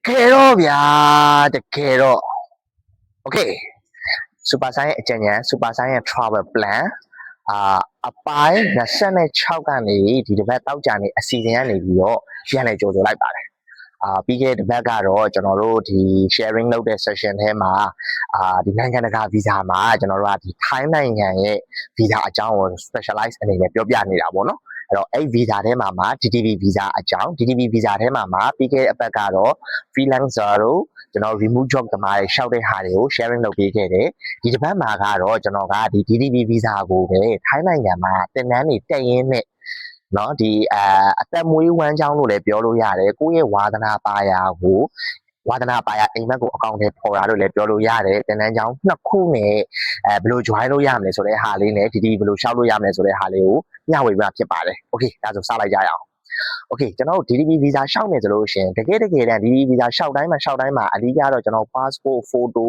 Kero bia the kero. Okay. Super Saiyan အကြံဉာဏ် Super Saiyan Travel Plan အပိုင်း26ကနေဒီတစ်ပတ်တောက်ကြနေအစီအစဉ်ကနေပြီးတော့ပြန်လည်ကြိုဆိုလိုက်ပါတယ်ပြီးခဲ့တဲ့တစ်ပတ်ကတော့ကျွန်တော်တို့ဒီ sharing လုပ်တဲ့ session ထဲမှာဒီနိုင်ငံတကာ visa မှာကျွန်တော်တို့ကဒီ Thai နိုင်ငံရဲ့ visa အကြောင်းကို specialize အနေနဲ့ပြောပြနေတာပေါ့နော်အဲ့တော့အဲ့ visa ထဲမှာ DTV visa အကြောင်း DTV visa ထဲမှာပြီးခဲ့တဲ့အပတ်ကတော့ freelancer တို့ကျွန်တော် remote job တမားတွေရှောက်တဲ့ဟာတွေကို sharing လုပ်ပေးခဲ့တယ်ဒီတစ်ပတ်မှာကတော့ကျွန်တော်ကဒီ DTV visa ကိုပဲ Thai နိုင်ငံမှာတင်နန်းနေတက်ရင်းနဲ့နော်ဒီအသက်မွေးဝမ်းကြောင်းလို့လည်းပြောလို့ရတယ်ကိုယ့်ရဲ့ဝါသနာပါရာကိုဝါသနာပါရာအိမ်မက်ကိုအကောင့်ထဲပေါ်တာလို့လည်းပြောလို့ရတယ်တင်နန်းကြောင်းနှစ်ခုနဲ့ဘယ်လို join လို့ရမလဲဆိုတဲ့ဟာလေးနဲ့ဒီဘယ်လိုရှောက်လို့ရမလဲဆိုတဲ့ဟာလေးကိုမျှဝေပြဖြစ်ပါတယ်โอเคဒါဆိုစလိုက်ကြရအောင်โอเคကျွန်တော်တို့ DTV visa ရှောက်မယ်ဆိုလို့ရှိရင်တကယ်တမ်း DTV visa ရှောက်တိုင်းမှာအဓိကတော့ကျွန်တော် passport photo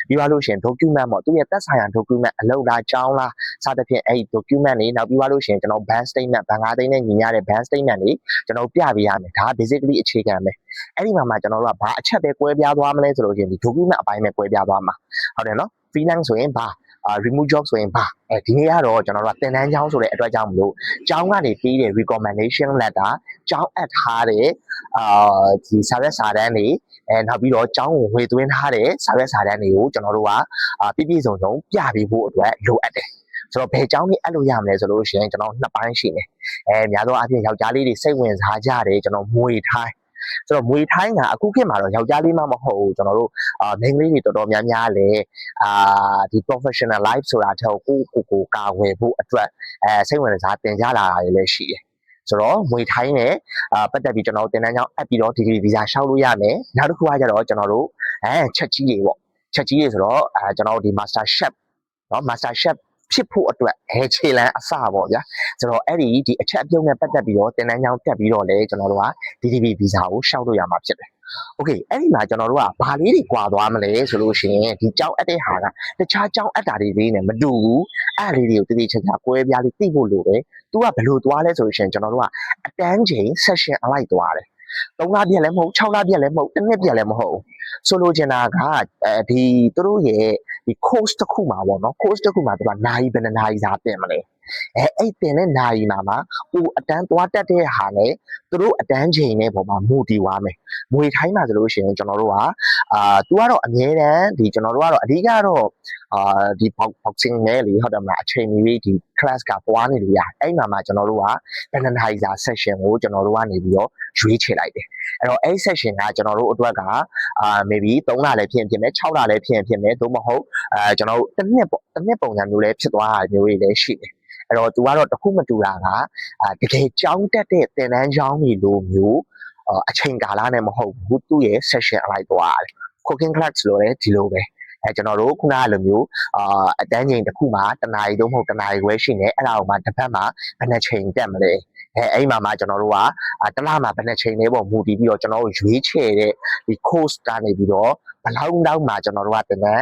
ပြီးသွားလို့ရှိရင် document ပေါ့သူရဲ့သက်ဆိုင်ရာ document အလုပ်လားကြောင်းလားစသဖြင့်အဲ့ document တွေနောက်ပြီးသွားလို့ရှိရင်ကျွန်တော် bank statement ဘဏ်ကားသိမ်းနဲ့ညီမျှတဲ့ bank statement တွေကျွန်တော်ပြပေးရမယ်ဒါ basically အခြေခံပဲအဲ့ဒီမှာကျွန်တော်တို့ကဘာအချက်ပဲကွဲပြားသွားမလဲဆိုလို့ရှိရင်ဒီ document အပိုင်းပဲကွဲပြားသွားမှာဟုတ်တယ်နော် freelance ဆိုရင်ဘာremote job ဆိုရင်ဘာဒီနေ့ကတော့ကျွန်တော်တို့ကတင်တန်းချောင်းဆိုတဲ့အတွက်ကြောင့်မလို့ကျောင်းကနေပေးတဲ့ recommendation letter ကျောင်းအပ်ထားတဲ့ဒီစာရွက်စာတမ်းတွေနောက်ပြီးတော့ကျောင်းကိုဝေသွင်းထားတဲ့စာရွက်စာတမ်းတွေကိုကျွန်တော်တို့ကပြည့်ပြည့်စုံစုံပြပေးဖို့အတွက်လိုအပ်တယ်ဆိုတော့ဘယ်ကျောင်းကြီးအဲ့လိုရမလဲဆိုလို့ရှိရင်ကျွန်တော်နှစ်ပိုင်းရှိတယ်များသောအားဖြင့်ယောက်ျားလေးတွေစိတ်ဝင်စားကြတယ်ကျွန်တော်မွေထိုင်းဆိုတော့မွေထိုင်းကအခုခေတ်မှာတော့ယောက်ျားလေးမှမဟုတ်ဘူးကျွန်တော်တို့မိန်းကလေးတွေတော်တော်များများလည်းဒီ professional life ဆိုတာထက်ကိုကာဝယ်ဖို့အတွက်စိတ်ဝင်စားတင်ကြလာတာလည်းရှိတယ်ဆိုတော့မွေထိုင်းနဲ့ပတ်သက်ပြီးကျွန်တော်တင်တန်းကြောင်းအပ်ပြီးတော့ဒီဗီဇာရှောက်လို့ရမယ်နောက်တစ်ခုကကျတော့ကျွန်တော်တို့ချက်ကြီးတွေပေါ့ချက်ကြီးတွေဆိုတော့ကျွန်တော်ဒီ master chef เนาะ master chef ဖြစ်ဖို့အတွက်ခြေလမ်းအစပေါ့ဗျာဆိုတော့အဲ့ဒီအချက်အပြုံးနဲ့ပတ်သက်ပြီးတော့တင်တန်းကြောင်းတက်ပြီးတော့လည်းကျွန်တော်တို့က DTV visa ကိုရှောက်လို့ရမှာဖြစ်တယ်โอเคအဲ့ဒီမှာကျွန်တော်တို့ကဘာလေးတွေကွာသွားမလဲဆိုလို့ရှိရင်ဒီကြောင်းအပ်တဲ့ဟာကတခြားကြောင်းအပ်တာတွေလေးနဲ့မတူဘူးအဲ့လေးတွေကိုတတိချာချာကွဲပြားလေးသိဖို့လိုတယ်သူကဘယ်လိုသွားလဲဆိုလို့ရှိရင်ကျွန်တော်တို့ကအတန်းချိန် session အလိုက်သွားတယ်3လပြည့်လည်းမဟုတ်6လပြည့်လည်းမဟုတ်1နှစ်ပြည့်လည်းမဟုတ်ဆိုလိုချင်တာကဒီသူတို့ရဲ့ဒီ course တစ်ခုမှာပေါ့နော် course တစ်ခုမှာသူကနိုင်ဘယ်နှနိုင်စာတင်မလဲအဲ့တင်တဲ့နိုင်မှာကိုအတန်းသွားတက်တဲ့ဟာနဲ့သူတို့အတန်းချိန်နဲ့ပုံမှာမူတည်သွားမယ်မွေထိုင်းမှာဆိုလို့ရှိရင်ကျွန်တော်တို့ကသူကတော့အမြဲတမ်းဒီကျွန်တော်တို့ကတော့အဓိကတော့ဒီ boxing နဲ့လေဟုတ်တယ်မလားအချိန်ကြီးဒီ class ကပွားနေလို့ရတယ်အဲ့မှာကျွန်တော်တို့က analyzer session ကိုကျွန်တော်တို့ကနေပြီးတော့ရွေးချယ်လိုက်တယ်အဲ့တော့အဲ့ session ကကျွန်တော်တို့အတွက်က maybe 3လလည်းဖြစ်မယ်6လလည်းဖြစ်မယ်သို့မဟုတ်ကျွန်တော်တို့တစ်နှစ်ပုံစံမျိုးလည်းဖြစ်သွားတာမျိုးတွေလည်းရှိတယ်အဲ့တော့သူကတော့တခုမတူတာကတကယ်ကြောင်းတက်တဲ့သင်တန်းကျောင်းတွေလိုမျိုးအချိန်ကာလနဲ့မဟုတ်ဘူးသူ့ရဲ့ session အလိုက်သွားတယ် cooking class လို့လည်းဒီလိုပဲကျွန်တော်တို့ခုနကလိုမျိုးအတန်းချိန်တစ်ခုမှာတနာရီတော့မဟုတ်တနာရီခွဲရှိနေအဲ့ဒါကိုမှတစ်ပတ်မှာဘယ်နှချိန်တက်မလဲအဲ့မှာကျွန်တော်တို့ကတစ်လမှာဘယ်နှချိန်လဲပေါ့မူတည်ပြီးတော့ကျွန်တော်တို့ရွေးချယ်တဲ့ဒီ course ကနေပြီးတော့ဘယ်လောက်မှကျွန်တော်တို့ကတင်တဲ့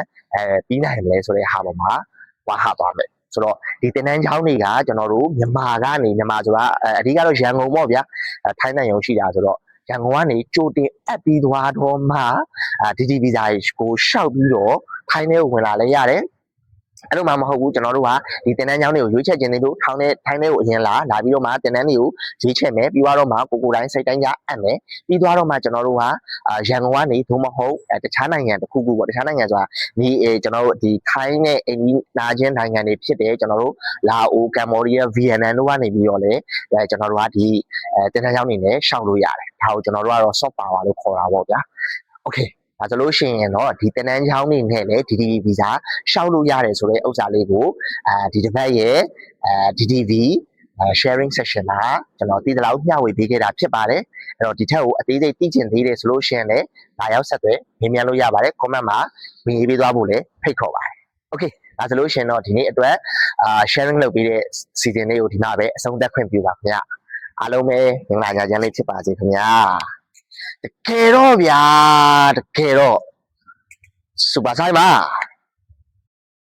ပြီးနိုင်မလဲဆိုတဲ့ဟာပေါ်မှာဝါဟာသွားမယ်ဆိုတော့ဒီတင်တန်းချောင်းတွေကကျွန်တော်တို့မြန်မာဆိုတာအဓိကတော့ရန်ကုန်ပေါ့ဗျာထိုင်းနိုင်ငံရှိတာဆိုတော့ရန်ကုန်ကနေကြိုတင်အပ်ပြီးသွားတော့မှDTV visa ကိုရှောက်ပြီးတော့ထိုင်းထဲကိုဝင်လာလဲရတယ်အဲ့လိုမှမဟုတ်ဘူးကျွန်တော်တို့ကဒီတင်တန်းချောင်းတွေကိုရွေးချယ်ခြင်းတွေလို့ထိုင်းထဲကိုအရင်လာပြီးတော့မှတင်တန်းတွေကိုရွေးချယ်မယ်ပြီးတော့မှကိုတိုင်းစိတ်တိုင်းကြအပ်မယ်ပြီးတော့မှကျွန်တော်တို့ကရန်ကုန်ကနေသို့မဟုတ်တခြားနိုင်ငံတစ်ခုခုပေါ့တခြားနိုင်ငံဆိုတာဒီကျွန်တော်တို့ဒီထိုင်းနဲ့အိန္ဒိနာချင်းနိုင်ငံတွေဖြစ်တယ်ကျွန်တော်တို့လာအိုကမ်ဘောဒီးယားဗီယက်နမ်တို့ကနေပြီးတော့လေကျွန်တော်တို့ကဒီတင်တန်းချောင်းတွေနဲ့ရှောက်လို့ရတယ်ဒါကိုကျွန်တော်တို့ကတော့ soft power လို့ခေါ်တာပေါ့ဗျာ okayဒါဆိုလို့ရှိရင်တော့ဒီတင်တန်းချောင်းနေနဲ့လည်း DTV visa ရှောက်လို့ရတယ်ဆိုတဲ့ဥစ္စာလေးကိုဒီတစ်ပတ်ရဲ့DTV sharing session မှာကျွန်တော်တည်တလောက်မျှဝေပေးခဲ့တာဖြစ်ပါတယ်အဲ့တော့ဒီထက်ကိုအသေးစိတ်သိချင်သေးတယ်ဆိုလို့ရှိရင်လည်းလာရောက်ဆက်သွယ်မေးမြန်းလို့ရပါတယ် comment မှာမေးပေးသွားဖို့လည်းဖိတ်ခေါ်ပါတယ် okay ဒါဆိုလို့ရှိရင်တော့ဒီနေ့အတွက်sharing လုပ်ပေးတဲ့ season လေးကိုဒီမှာပဲအဆုံးသတ်ခွင့်ပြုပါခင်ဗျအားလုံးပဲမင်္ဂလာညချမ်းလေးဖြစ်ပါစေခင်ဗျာတကယ်တော့ဗျာတကယ်တော့ Super Saiyan